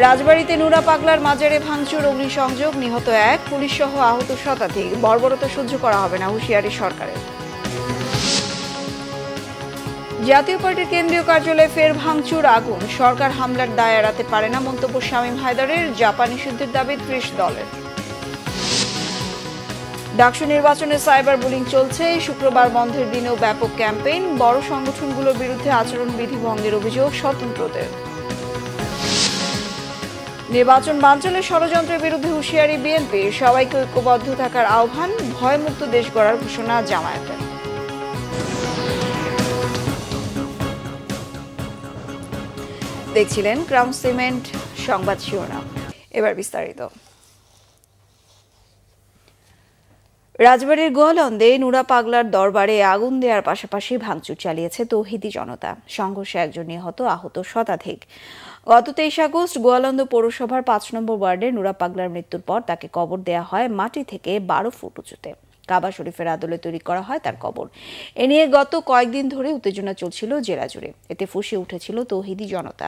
রাজবাড়ীতে নুরা পাগলার মাজারে ভাঙচুর, অগ্নিসংযোগ, নিহত 1, পুলিশ সহ আহত শতাধিক। বর্বরতা সহ্য করা হবে না, হুঁশিয়ারি সরকারের। জাতীয় পার্টির কেন্দ্রীয় কার্যালয়ে ফের ভাঙচুর, আগুন। সরকার হামলার দায় এড়াতে পারে না, মন্তব্য শামীম হায়দারের। জাপান নিষিদ্ধের দাবি 30 দলের। ডাকসু নির্বাচনে সাইবার বুলিং চলছে, শুক্রবার বন্ধের দিনেও ব্যাপক ক্যাম্পেইন। বড় সংগঠনগুলোর বিরুদ্ধে আচরণবিধি ভঙ্গের অভিযোগ স্বতন্ত্রদের। নির্বাচন বানচালের ষড়যন্ত্রের বিরুদ্ধে হুঁশিয়ারি বিএনপি, সবাইকে ঐক্যবদ্ধ থাকার আহ্বান। ভয়মুক্ত দেশ গড়ার ঘোষণা জামায়াতের। দেখছিলেন ক্রাউন সিমেন্ট সংবাদ শিরোনাম, এবার বিস্তারিত। রাজবাড়ীর গোয়ালন্দে নুরা পাগলার দরবারে আগুন দেওয়ার পাশাপাশি ভাঙচুর চালিয়েছে তৌহিদি জনতা। সংঘর্ষে একজন নিহত, আহত শতাধিক। গত 23 আগস্ট গোয়ালন্দ পৌরসভার 5 নম্বর ওয়ার্ডে নুরা পাগলার মৃত্যুর পর তাকে কবর দেয়া হয় মাটি থেকে 12 ফুট উঁচুতে। কাবা শরীফের আদলে তৈরি করা হয় তার কবর। এ নিয়ে গত কয়েকদিন ধরে উত্তেজনা চলছিল জেলা জুড়ে। এতে ফুঁসে উঠেছিল তৌহিদি জনতা।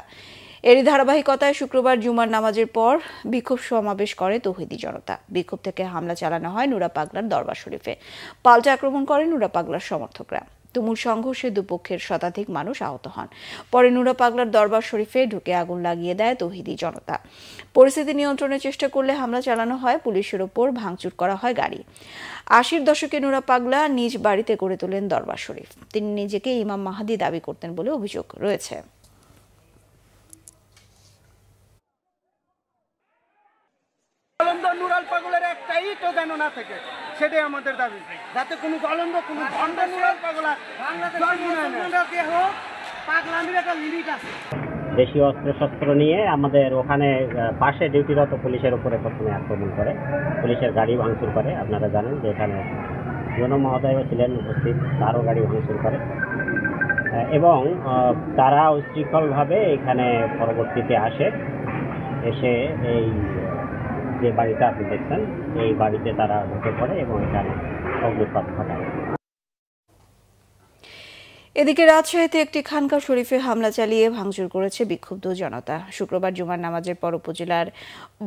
এরই ধারাবাহিকতায় শুক্রবার জুমার নামাজের পর বিক্ষোভ সমাবেশ করে তৌহিদি জনতা। বিক্ষোভ থেকে হামলা চালানো হয় নুরা পাগলার দরবার শরীফে। পাল্টা আক্রমণ করে নুরা পাগলার সমর্থকরা। তুমুল সংঘর্ষে দুপক্ষের শতাধিক মানুষ আহত হন। পরে নুরা পাগলার দরবার শরীফে ঢুকে আগুন লাগিয়ে দেয় তৌহিদি জনতা। পরিস্থিতি নিয়ন্ত্রণের চেষ্টা করলে হামলা চালানো হয়, পুলিশের ওপর ভাঙচুর করা হয় গাড়ি। 80-র দশকে নুরা পাগলা নিজ বাড়িতে গড়ে তোলেন দরবার শরীফ। তিনি নিজেকে ইমাম মাহাদি দাবি করতেন বলে অভিযোগ রয়েছে। নুরাল পাগলের একটা ইট যেন না থাকে, সেটাই আমাদের দাবি। যাতে কোনো গলন্দ, কোনো ভণ্ড নুরাল পাগলা পাগলামির একটা লিমিট আছে। দেশীয় অস্ত্রশস্ত্র নিয়ে আমাদের ওখানে পাশে ডিউটিরত পুলিশের উপরে প্রথমে আক্রমণ করে, পুলিশের গাড়ি ভাঙচুর করে। আপনারা জানেন যে এখানে জন মহোদয়ও ছিলেন উপস্থিত, তারও গাড়ি ভাঙচুর করে এবং তারা উচ্ছৃঙ্খলভাবে এখানে পরবর্তীতে এসে এই যে বাড়িটা আপনি দেখছেন, এই বাড়িতে তারা ঢুকে পড়ে এবং এখানে অগ্নিকাণ্ড ঘটায়। এদিকে রাজশাহীতে একটি খানকা শরীফে হামলা চালিয়ে ভাঙচুর করেছে বিক্ষুব্ধ জনতা। শুক্রবার জুমার নামাজের পর উপজেলার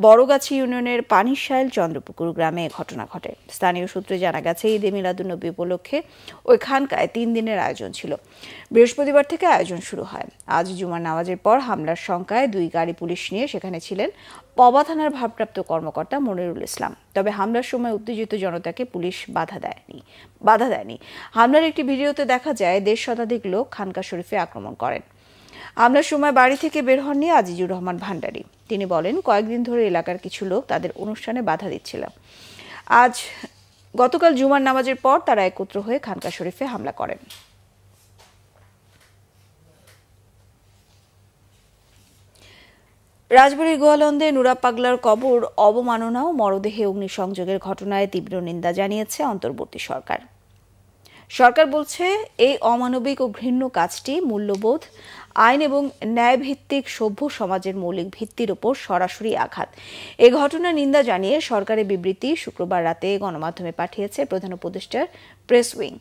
বড়গাছি ইউনিয়নের পানিশাইল চন্দ্রপুকুর গ্রামে ঘটনা ঘটে। স্থানীয় সূত্রে জানা গেছে, ঈদে মিলাদুন্নবী উপলক্ষে ওই খানকায় 3 দিনের আয়োজন ছিল। বৃহস্পতিবার থেকে আয়োজন শুরু হয়। আজ জুমার নামাজের পর হামলার শঙ্কায় 2 গাড়ি পুলিশ নিয়ে সেখানে ছিলেন পবা থানার ভারপ্রাপ্ত কর্মকর্তা মনিরুল ইসলাম। তবে হামলার সময় উত্তেজিত জনতাকে পুলিশ বাধা দেয়নি। হামলার একটি ভিডিওতে দেখা যায় 1.5 শতাধিক লোক খানকা শরীফে আক্রমণ করেন। হামলার সময় বাড়ি থেকে বের হননি আজিজুর রহমান ভান্ডারী। তিনি বলেন, কয়েকদিন ধরে এলাকার কিছু লোক তাদের অনুষ্ঠানে বাধা দিচ্ছিল। গতকাল জুমার নামাজের পর তারা একত্র হয়ে খানকা শরীফে হামলা করেন। রাজবাড়ীর গোয়ালন্দে নুরা পাগলার কবর অবমাননা ও মরদেহে অগ্নিসংযোগের ঘটনায় তীব্র নিন্দা জানিয়েছে অন্তর্বর্তী সরকার। সরকার বলছে, এই অমানবিক ও ঘৃণ্য কাজটি মূল্যবোধ, আইন এবং ন্যায়ভিত্তিক সভ্য সমাজের মৌলিক ভিত্তির ওপর সরাসরি আঘাত। এ ঘটনার নিন্দা জানিয়ে সরকারের বিবৃতি শুক্রবার রাতে গণমাধ্যমে পাঠিয়েছে প্রধান উপদেষ্টার প্রেস উইং।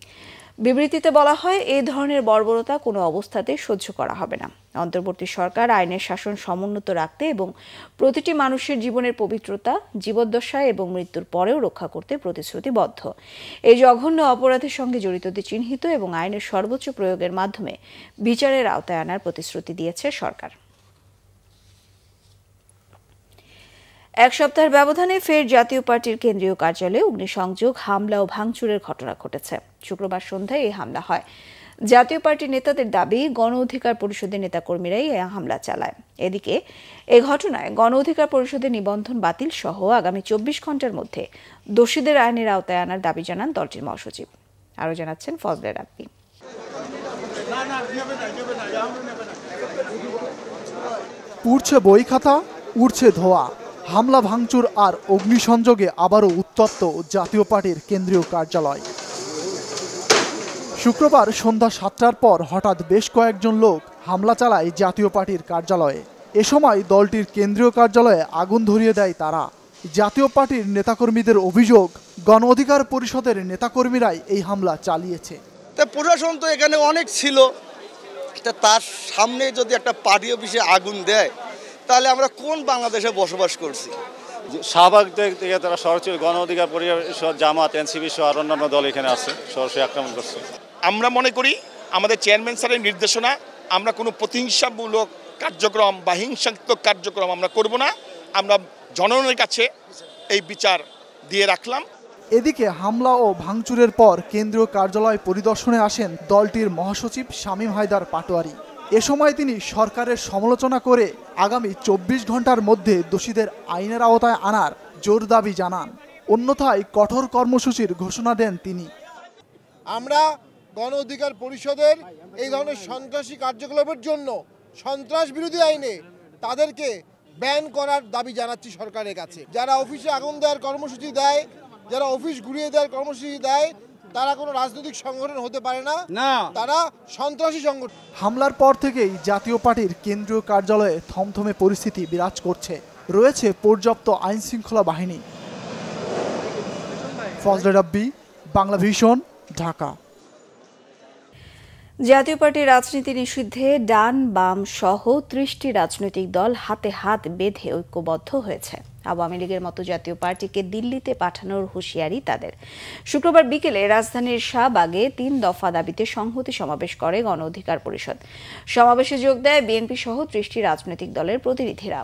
বিবৃতিতে বলা হয়, এই ধরনের বর্বরতা কোনো অবস্থাতেই সহ্য করা হবে না। অন্তর্বর্তী সরকার আইনের শাসন সমুন্নত রাখতে এবং প্রতিটি মানুষের জীবনের পবিত্রতা, জীবদ্দশায় এবং মৃত্যুর পরেও রক্ষা করতে প্রতিশ্রুতিবদ্ধ। এই জঘন্য অপরাধের সঙ্গে জড়িতদের চিহ্নিত এবং আইনের সর্বোচ্চ প্রয়োগের মাধ্যমে বিচারের আওতায় আনার প্রতিশ্রুতি দিয়েছে সরকার। 1 সপ্তাহের ব্যবধানে ফের জাতীয় পার্টির কেন্দ্রীয় কার্যালয়ে অগ্নিসংযোগ, হামলা ও ভাঙচুরের ঘটনা ঘটেছে। শুক্রবার সন্ধ্যায় এই হামলা হয়। জাতীয় পার্টির নেতাদের দাবি, গণ অধিকার পরিষদের নেতাকর্মীরাই এই হামলা চালায়। এদিকে এই ঘটনায় গণ অধিকার পরিষদের নিবন্ধন বাতিল সহ আগামী 24 ঘন্টার মধ্যে দোষীদের আইনের আওতায় আনার দাবি জানান দলটির মহাসচিব। আরও জানাচ্ছেন ফজলে রাব্বি। উড়ছে বই খাতা, উড়ছে ধোয়া। হামলা ভাঙচুর আর অগ্নিসংযোগে আবারও উত্তপ্ত জাতীয় পার্টির কেন্দ্রীয় কার্যালয়। শুক্রবার সন্ধ্যা 7টার পর হঠাৎ বেশ কয়েকজন লোক হামলা চালায় জাতীয় পার্টির কার্যালয়ে। এ সময় দলটির কেন্দ্রীয় কার্যালয়ে আগুন ধরিয়ে দেয় তারা। জাতীয় পার্টির নেতাকর্মীদের অভিযোগ, গণ অধিকার পরিষদের নেতাকর্মীরাই এই হামলা চালিয়েছে। প্রশাসন তো এখানে অনেক ছিল, তার সামনে যদি একটা পার্টি অফিসে আগুন দেয়, তাহলে আমরা কোন বাংলাদেশে বসবাস করছি? শাহবাগ থেকে তারা সরাসরি গণ অধিকার পরিষদ, জামাত, এনসিপি সহ আর অন্যান্য দল এখানে আছে, সরাসরি আক্রমণ করছে। আমরা মনে করি আমাদের চেয়ারম্যান স্যারের নির্দেশনা, আমরা কোনো প্রতিহিংসামূলক কার্যক্রম বা হিংসাত্মক কার্যক্রম আমরা করব না। আমরা জনগণের কাছে এই বিচার দিয়ে রাখলাম। এদিকে হামলা ও ভাঙচুরের পর কেন্দ্রীয় কার্যালয় পরিদর্শনে আসেন দলটির মহাসচিব শামীম হায়দার পাটোয়ারি। এ সময় তিনি সরকারের সমালোচনা করে আগামী 24 ঘন্টার মধ্যে দোষীদের আইনের আওতায় আনার জোর দাবি জানান। অন্যথায় কঠোর কর্মসূচির ঘোষণা দেন তিনি। আমরা গণ অধিকার পরিষদের এই ধরনের সন্ত্রাসী কার্যকলাপের জন্য সন্ত্রাস বিরোধী আইনে তাদেরকে ব্যান করার দাবি জানাচ্ছি সরকারের কাছে। যারা অফিসে আগুন দেওয়ার কর্মসূচি দেয়, যারা অফিস ঘুরিয়ে দেওয়ার কর্মসূচি দেয়, তারা কোনো রাজনৈতিক সংগঠন হতে পারে না, তারা সন্ত্রাসী সংগঠন। হামলার পর থেকেই জাতীয় পার্টির কেন্দ্রীয় কার্যালয়ে থমথমে পরিস্থিতি বিরাজ করছে। রয়েছে পর্যাপ্ত আইন শৃঙ্খলা বাহিনী। ফজলে রাব্বি, বাংলা ভিশন, ঢাকা। জাতীয় পার্টির রাজনীতি নিষিদ্ধে ডান বাম সহ 30টি রাজনৈতিক দল হাতে হাত বেঁধে ঐক্যবদ্ধ হয়েছে। আওয়ামী লীগের মতো জাতীয় পার্টিকে দিল্লিতে পাঠানোর হুঁশিয়ারি তাদের। শুক্রবার বিকেলে রাজধানীর শাহবাগে 3 দফা দাবিতে সংহতি সমাবেশ করে গণ অধিকার পরিষদ। সমাবেশে যোগ দেয় বিএনপি সহ 30টি রাজনৈতিক দলের প্রতিনিধিরা।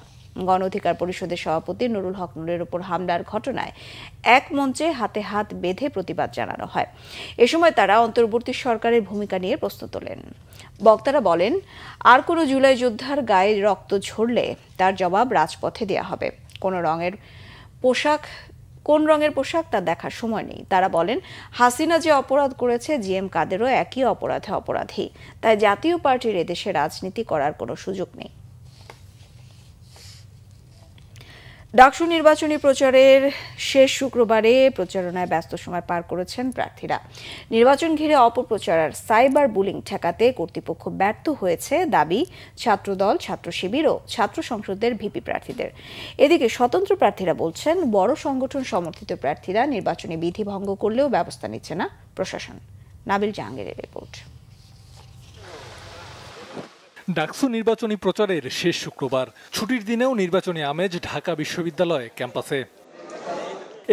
গণ অধিকার পরিষদের সভাপতি নুরুল হক নুরের উপর হামলার ঘটনায় এক মঞ্চে হাতে হাত বেঁধে প্রতিবাদ জানানো হয়। এ সময় তারা অন্তর্বর্তী সরকারের ভূমিকা নিয়ে প্রশ্ন তোলেন। বক্তারা বলেন, আর কোনো জুলাই যোদ্ধার গায়ে রক্ত ঝরলে তার জবাব রাজপথে দেয়া হবে। কোন রঙের পোশাক তা দেখার সময় নেই। তারা বলেন, হাসিনা যে অপরাধ করেছে জিএম কাদেরও একই অপরাধে অপরাধী। তাই জাতীয় পার্টির এদেশে রাজনীতি করার কোনো সুযোগ নেই। ডাকসু নির্বাচনী প্রচারের শেষ শুক্রবারে প্রচারণায় ব্যস্ত সময় পার করেছেন প্রার্থীরা। নির্বাচন ঘিরে অপপ্রচার আর সাইবার বুলিং ঠেকাতে কর্তৃপক্ষ ব্যর্থ হয়েছে দাবি ছাত্রদল, ছাত্র শিবির ও ছাত্র সংসদের ভিপি প্রার্থীদের। এদিকে স্বতন্ত্র প্রার্থীরা বলছেন, বড় সংগঠন সমর্থিত প্রার্থীরা নির্বাচনী বিধি ভঙ্গ করলেও ব্যবস্থা নিচ্ছে না প্রশাসন। নাবিল জাহাঙ্গীরের রিপোর্ট। ডাকসু নির্বাচনী প্রচারের শেষ শুক্রবার, ছুটির দিনেও নির্বাচনী আমেজ ঢাকা বিশ্ববিদ্যালয় ক্যাম্পাসে।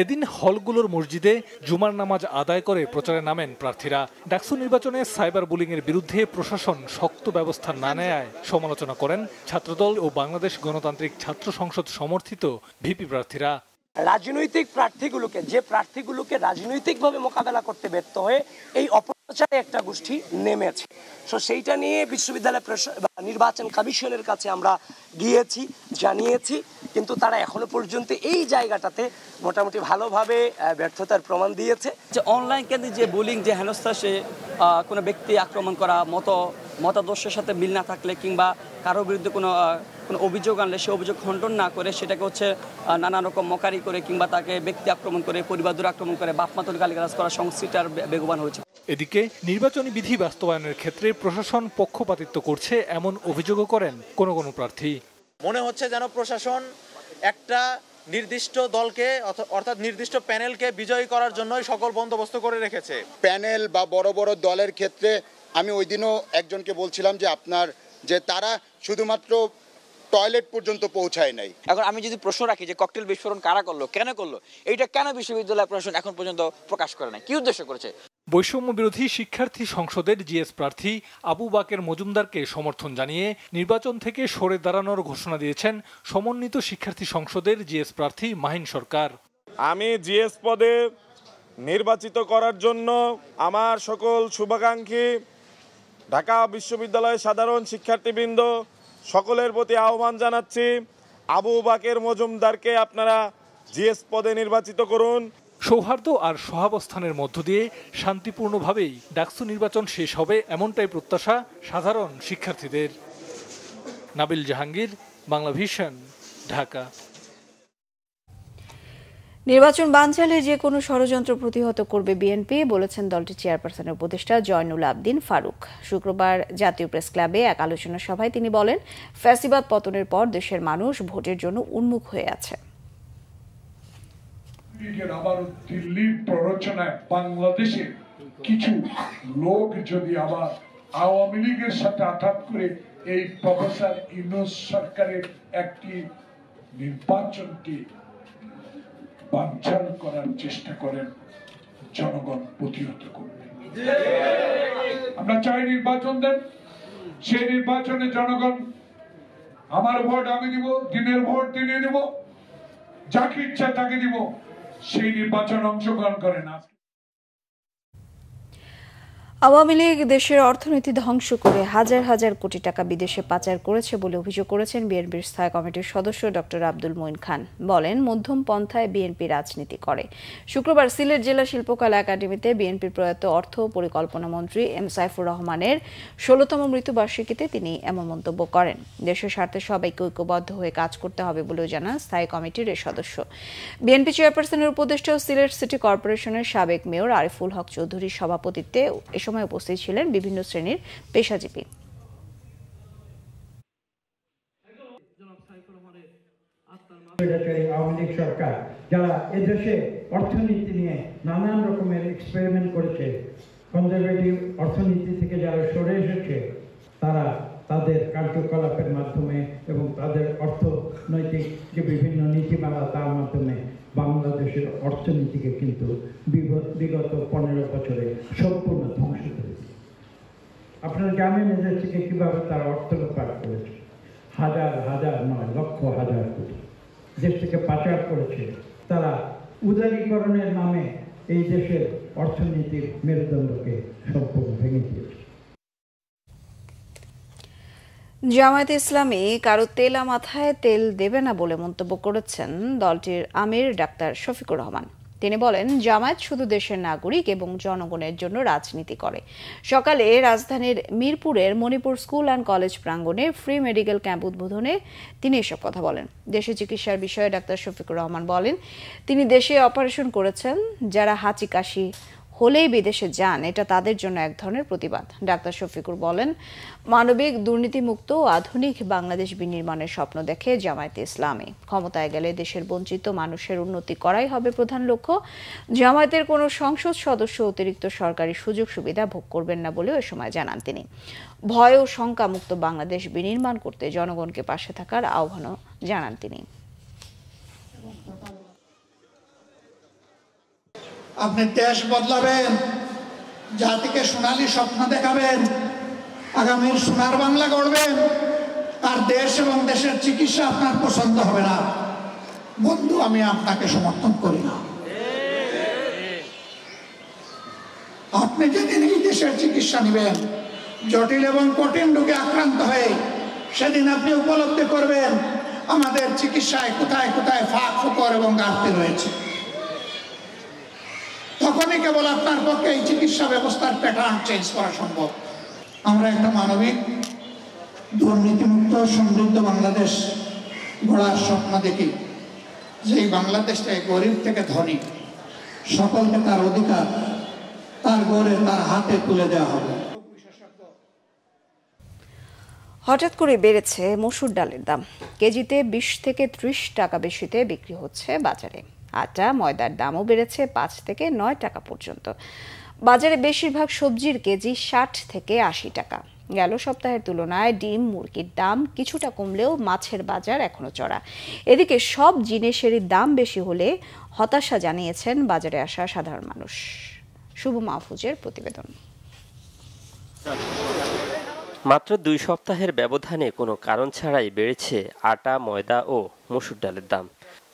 এদিন হলগুলোর মসজিদে জুমার নামাজ আদায় করে প্রচারে নামেন প্রার্থীরা। ডাকসু নির্বাচনে সাইবার বুলিংয়ের বিরুদ্ধে প্রশাসন শক্ত ব্যবস্থা না নেয়ায় সমালোচনা করেন ছাত্রদল ও বাংলাদেশ গণতান্ত্রিক ছাত্র সংসদ সমর্থিত ভিপি প্রার্থীরা। রাজনৈতিক প্রার্থীগুলোকে রাজনৈতিকভাবে মোকাবেলা করতে ব্যর্থ হয়ে এই অপপ্রচারে একটা গোষ্ঠী নেমেছে। সো সেইটা নিয়ে বিশ্ববিদ্যালয় নির্বাচন কমিশনের কাছে আমরা গিয়েছি, জানিয়েছি, কিন্তু তারা এখনো পর্যন্ত এই জায়গাটাতে মোটামুটি ভালোভাবে ব্যর্থতার প্রমাণ দিয়েছে। যে অনলাইন কেন্দ্রিক যে বুলিং, যে হেনস্থা, সে কোনো ব্যক্তি আক্রমণ করা, মতাদর্শের সাথে মিল না থাকলে কিংবা কারো বিরুদ্ধে কোনো অভিযোগ আনলে সে অভিযোগ খণ্ডন না করে সেটাকে নানা রকম মকারি করে কিংবা তাকে ব্যক্তি আক্রমণ করে, পরিবার আক্রমণ করে, বাপমাতুল গালিগালাজ করা সংস্কৃতি আর বেগবান হয়েছে। এদিকে নির্বাচনী বিধি বাস্তবায়নের ক্ষেত্রে প্রশাসন পক্ষপাতিত্ব করছে এমন অভিযোগও করেন কোনো প্রার্থী। মনে হচ্ছে যেন প্রশাসন একটা নির্দিষ্ট দলকে অর্থাৎ নির্দিষ্ট প্যানেলকে বিজয়ী করার জন্যই সকল বন্দোবস্ত করে রেখেছে। প্যানেল বা বড় বড় দলের ক্ষেত্রে আমি ওই দিনও একজনকে বলছিলাম যে তারা শুধুমাত্র টয়লেট পর্যন্ত পৌঁছায় নাই। এখন আমি যদি প্রশ্ন রাখি যে ককটেল বিস্ফোরণ কারা করলো, কেন করলো, এইটা কেন বিশ্ববিদ্যালয় প্রশাসন এখন পর্যন্ত প্রকাশ করে নাই, কি উদ্দেশ্য করেছে? বৈষম্য বিরোধী শিক্ষার্থী সংসদের জিএস প্রার্থী আবু বাকের মজুমদারকে সমর্থন জানিয়ে নির্বাচন থেকে সরে দাঁড়ানোর ঘোষণা দিয়েছেন সমন্বিত শিক্ষার্থী সংসদের জিএস প্রার্থী মাহিন সরকার। আমি জিএস পদে নির্বাচিত করার জন্য আমার সকল শুভাকাঙ্ক্ষী ঢাকা বিশ্ববিদ্যালয়ের সাধারণ শিক্ষার্থীবৃন্দ সকলের প্রতি আহ্বান জানাচ্ছি, আবু বাকের মজুমদারকে আপনারা জিএস পদে নির্বাচিত করুন। সৌহার্দ্য আর সহাবস্থানের মধ্য দিয়ে শান্তিপূর্ণভাবেই ডাকসু নির্বাচন শেষ হবে, এমনটাই প্রত্যাশা সাধারণ শিক্ষার্থীদের। নাবিল জাহাঙ্গীর, বাংলা ভিশন, ঢাকা। নির্বাচন বানচালে যে কোনো ষড়যন্ত্র প্রতিহত করবে বিএনপি, বলেছেন দলটির চেয়ারপারসনের উপদেষ্টা জয়নুল আবদিন ফারুক। শুক্রবার জাতীয় প্রেস ক্লাবে এক আলোচনা সভায় তিনি বলেন, ফ্যাসিবাদ পতনের পর দেশের মানুষ ভোটের জন্য উন্মুখ হয়ে আছে। আবার দিল্লির প্ররোচনায় বাংলাদেশের কিছু লোক যদি আবার আওয়ামী লীগের সাথে আঘাত করে এই প্রফেসর ইউনূস সরকারের একটি নির্বাচনকে বানচাল করার চেষ্টা করেন, জনগণ প্রতিহত করবে। আমরা চাই নির্বাচন দেন, সেই নির্বাচনে জনগণ আমার ভোট আমি দিব, দিনের ভোট দিনে দিব, যাকে ইচ্ছা তাকে দিব, সেই নির্বাচন অংশগ্রহণ করেন। আওয়ামী লীগ দেশের অর্থনীতি ধ্বংস করে হাজার হাজার কোটি টাকা বিদেশে পাচার করেছে বলে অভিযোগ করেছেন বিএনপির স্থায়ী কমিটির সদস্য ডক্টর আব্দুল মঈন খান। বলেন, মধ্যম পন্থায় বিএনপি রাজনীতি করে। শুক্রবার সিলেট জেলা শিল্পকলা একাডেমিতে বিএনপির প্রয়াত অর্থ পরিকল্পনা মন্ত্রী এম সাইফুর রহমানের ১৬তম মৃত্যুবার্ষিকীতে তিনি এমন মন্তব্য করেন। দেশের স্বার্থে সবাইকে ঐক্যবদ্ধ হয়ে কাজ করতে হবে বলেও জানান স্থায়ী কমিটির এই সদস্য। বিএনপি চেয়ারপারসনের উপদেষ্টা ও সিলেট সিটি কর্পোরেশনের সাবেক মেয়র আরিফুল হক চৌধুরীর সভাপতিত্বে এ সময় উপস্থিত ছিলেন বিভিন্ন শ্রেণীর পেশাজীবী। আওয়ামী লীগ সরকার যারা এদেশে অর্থনীতি নিয়ে নানান রকমের এক্সপেরিমেন্ট করেছে, কনজারভেটিভ অর্থনীতি থেকে যারা সরে এসেছে, তারা তাদের কার্যকলাপের মাধ্যমে এবং তাদের অর্থনৈতিক যে বিভিন্ন নীতিমালা তার মাধ্যমে বাংলাদেশের অর্থনীতিকে কিন্তু বিগত 15 বছরে সম্পূর্ণ ধ্বংস করেছে। আপনারা জানেন এদের থেকে কিভাবে তারা অর্থ লোপাট করেছে, হাজার হাজার নয় লক্ষ হাজার কোটি দেশ থেকে পাচার করেছে। তারা উদারীকরণের নামে এই দেশের অর্থনীতির মেরুদণ্ডকে সম্পূর্ণ ভেঙে দিয়েছে। জামায়াতে ইসলামী কারো তেলা মাথায় তেল দেবে না বলে মন্তব্য করেছেন দলটির আমির ডাক্তার শফিকুর রহমান। তিনি বলেন, জামায়াত শুধু দেশের নাগরিক এবং জনগণের জন্য রাজনীতি করে। সকালে রাজধানীর মিরপুরের মণিপুর স্কুল অ্যান্ড কলেজ প্রাঙ্গণে ফ্রি মেডিকেল ক্যাম্প উদ্বোধনে তিনি এসব কথা বলেন। দেশে চিকিৎসার বিষয়ে ডাক্তার শফিকুর রহমান বলেন, তিনি দেশে অপারেশন করেছেন। যারা হাঁচি কাশি হলেই বিদেশে যান, এটা তাদের জন্য এক ধরনের প্রতিবাদ। ডাক্তার শফিকুর বলেন, মানবিক, দুর্নীতিমুক্ত ও আধুনিক বাংলাদেশ বিনির্মাণের স্বপ্ন দেখে জামায়াতে ইসলামী। ক্ষমতায় গেলে দেশের বঞ্চিত মানুষের উন্নতি করাই হবে প্রধান লক্ষ্য। জামায়াতের কোনো সংসদ সদস্য অতিরিক্ত সরকারি সুযোগ সুবিধা ভোগ করবেন না বলেও এ সময় জানান তিনি। ভয় ও শঙ্কা মুক্ত বাংলাদেশ বিনির্মাণ করতে জনগণকে পাশে থাকার আহ্বানও জানান তিনি। আপনি দেশ বদলাবেন, জাতিকে সোনালী স্বপ্ন দেখাবেন, আগামীর সোনার বাংলা গড়বেন, আর দেশ এবং দেশের চিকিৎসা আপনার পছন্দ হবে না। বন্ধু, আমি আপনাকে সমর্থন করি না। আপনি যেদিন এই দেশের চিকিৎসা নেবেন, জটিল এবং কঠিন রোগে আক্রান্ত হয়ে, সেদিন আপনি উপলব্ধি করবেন আমাদের চিকিৎসায় কোথায় কোথায় ফাঁক ফোকর এবং ঘাটতি রয়েছে। তখনই কেবল আপনার পক্ষে এই চিকিৎসা ব্যবস্থার প্যাটার্ন চেঞ্জ করা সম্ভব। আমরা একটা মানবিক, দুর্নীতিমুক্ত, সমৃদ্ধ বাংলাদেশ গড়ার স্বপ্ন দেখি, যেই বাংলাদেশটাকে গরিব থেকে ধনী সকলকে তার অধিকার, তার গড়ে তার হাতে তুলে দেওয়া হবে। হঠাৎ করে বেড়েছে মসুর ডালের দাম। কেজিতে 20 থেকে 30 টাকা বেশিতে বিক্রি হচ্ছে বাজারে। আটা, ময়দার দামও বেড়েছে 5 থেকে 9 টাকা পর্যন্ত। বাজারে বেশিরভাগ সবজির কেজি 60 থেকে 80 টাকা। গেল সপ্তাহের তুলনায় ডিম, মুরগির দাম কিছুটা কমলেও মাছের বাজার এখনো চড়া। এদিকে সব জিনিসেরই দাম বেশি হলে হতাশা জানিয়েছেন বাজারে আসা সাধারণ মানুষ। শুভ মাহফুজের প্রতিবেদন। মাত্র 2 সপ্তাহের ব্যবধানে কোনো কারণ ছাড়াই বেড়েছে আটা, ময়দা ও মসুর ডালের দাম।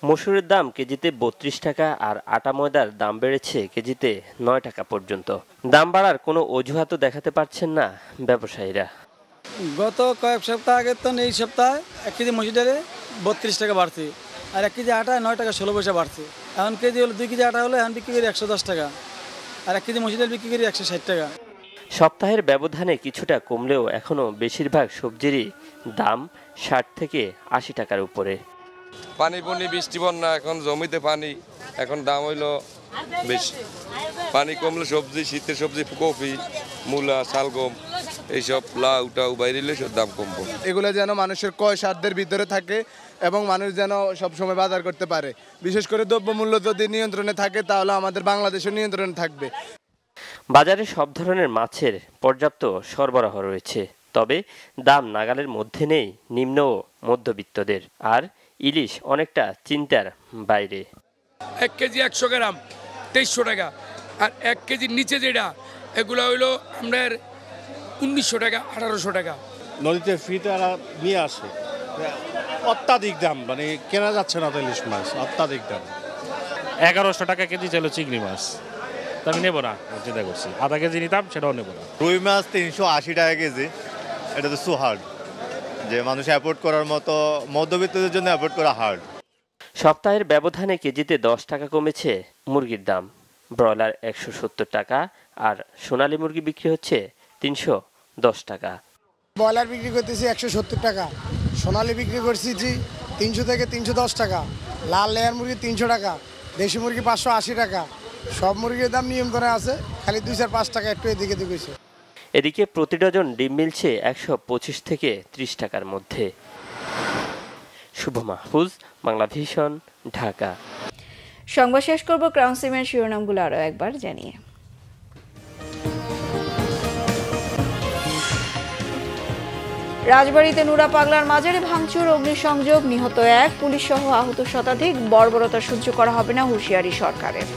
মসুরের দাম কেজিতে 32 টাকা আর আটা ময়দার দাম বেড়েছে কেজিতে 9 টাকা পর্যন্ত। দাম বাড়ার কোনো অজুহাতও দেখাতে পারছেন না ব্যবসায়ীরা। গত কয়েক সপ্তাহ আগে তো এই সপ্তাহে 1 কেজি মসুর ডালে 32 টাকা বাড়ছে, আর 1 কেজি আটা 9 টাকা 16 পয়সা বাড়ছে। এখন কেজি হলো 2 কেজি আটা হলে এখন বিক্রি করি 110 টাকা, আর 1 কেজি মসুর ডাল বিক্রি করি 160 টাকা। সপ্তাহের ব্যবধানে কিছুটা কমলেও এখনো বেশিরভাগ সবজিরই দাম 60 থেকে 80 টাকার উপরে। পানি পনি বৃষ্টি বন্যা, এখন জমিতে পানি, এখন দাম হইল বেশি। পানি কমলে সবজি, শীতের সবজি, কপি, মূলা, শালগম, এইসব লাউ টাউ বাইরে সব দাম কমবো। এগুলো যেন মানুষের ক্রয় সাধ্যের ভিতরে থাকে এবং মানুষ যেন সবসময় বাজার করতে পারে। বিশেষ করে দ্রব্যমূল্য যদি নিয়ন্ত্রণে থাকে তাহলে আমাদের বাংলাদেশের নিয়ন্ত্রণে থাকবে। বাজারে সব ধরনের মাছের পর্যাপ্ত সরবরাহ রয়েছে। তবে দাম নাগালের মধ্যে নেই নিম্ন ও মধ্যবিত্তদের। আর ইলিশ অনেকটা চিন্তার বাইরে। 1 কেজি 100 গ্রাম 2300 টাকা, আর 1 কেজির নিচে যেটা এগুলো হইলো আপনার 1900 টাকা 1800 টাকা। নদীতে ফ্রিতে নিয়ে আসে, অত্যাধিক দাম, মানে কেনা যাচ্ছে না তো ইলিশ মাছ, অত্যাধিক দাম। 1100 টাকা কেজি ছিল চিংড়ি মাছ, তা আমি নেবো না, চিন্তা করছি আধা কেজি নিতাম, সেটাও নেবো না। রুই মাছ 380 টাকা কেজি, এটা তো সুহার্ড, যে মানুষ অ্যাফোর্ড করার মতো, মধ্যবিত্তদের জন্য অ্যাফোর্ড করা হার্ড। সপ্তাহের ব্যবধানে কেজিতে 10 টাকা কমেছে মুরগির দাম। ব্রয়লার 170 টাকা আর সোনালী মুরগি বিক্রি হচ্ছে 310 টাকা। ব্রয়লার বিক্রি করতেছি 170 টাকা, সোনালী বিক্রি করছি 300 থেকে 310 টাকা, লাল লেয়ার মুরগি 300 টাকা, দেশি মুরগি 580 টাকা। সব মুরগির দাম নিয়ন্ত্রণে আছে, খালি 2-5 টাকা একটু এদিকে দিকেছে। এদিকে প্রতি ডজন ডিম মিলছে 125 থেকে 30 টাকার মধ্যে। শুভ মাহফুজ, বাংলা ভিশন, ঢাকা। সংবাদ শেষ করব ক্রাউন সিমের শিরোনামগুলো আরো একবার জানিয়ে। রাজবাড়ীতে নুরা পাগলার মাজারে ভাঙচুর, অগ্নিসংযোগ, নিহত 1, পুলিশ সহ আহত শতাধিক। বর্বরতা সহ্য করা হবে না, হুঁশিয়ারি সরকারের।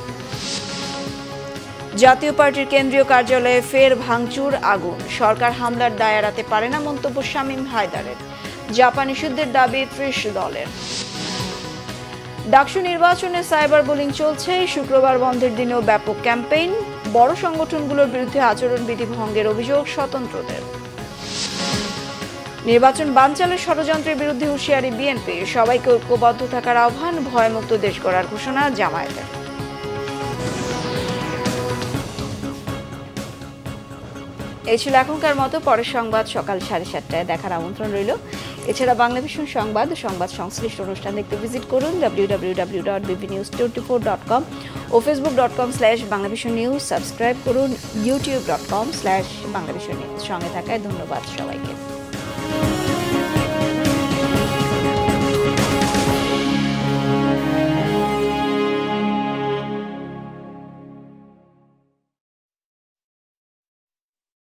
জাতীয় পার্টির কেন্দ্রীয় কার্যালয়ে ফের ভাঙচুর, আগুন। সরকার হামলার দায় এড়াতে পারে না, মন্তব্য শামীম হায়দারের। জাপানি যুদ্ধের দাবি 30 দলের। ডাকসু নির্বাচনে সাইবার বুলিং চলছে, শুক্রবার বন্ধের দিনেও ব্যাপক ক্যাম্পেইন। বড় সংগঠনগুলোর বিরুদ্ধে আচরণবিধি ভঙ্গের অভিযোগ স্বতন্ত্রদের। নির্বাচন বানচালের ষড়যন্ত্রের বিরুদ্ধে হুঁশিয়ারি বিএনপি, সবাইকে ঐক্যবদ্ধ থাকার আহ্বান। ভয়মুক্ত দেশ গড়ার ঘোষণা জামায়াতের। এই ছিল এখনকার মতো, পরের সংবাদ সকাল 7:30টায় দেখার আমন্ত্রণ রইল। এছাড়া বাংলা ভিশন সংবাদ ও সংবাদ সংশ্লিষ্ট অনুষ্ঠান দেখতে ভিজিট করুন www.bbnews24.com ও facebook.com/banglavisionnews। সাবস্ক্রাইব করুন youtube.com/banglavisionnews। সঙ্গে থাকায় ধন্যবাদ সবাইকে।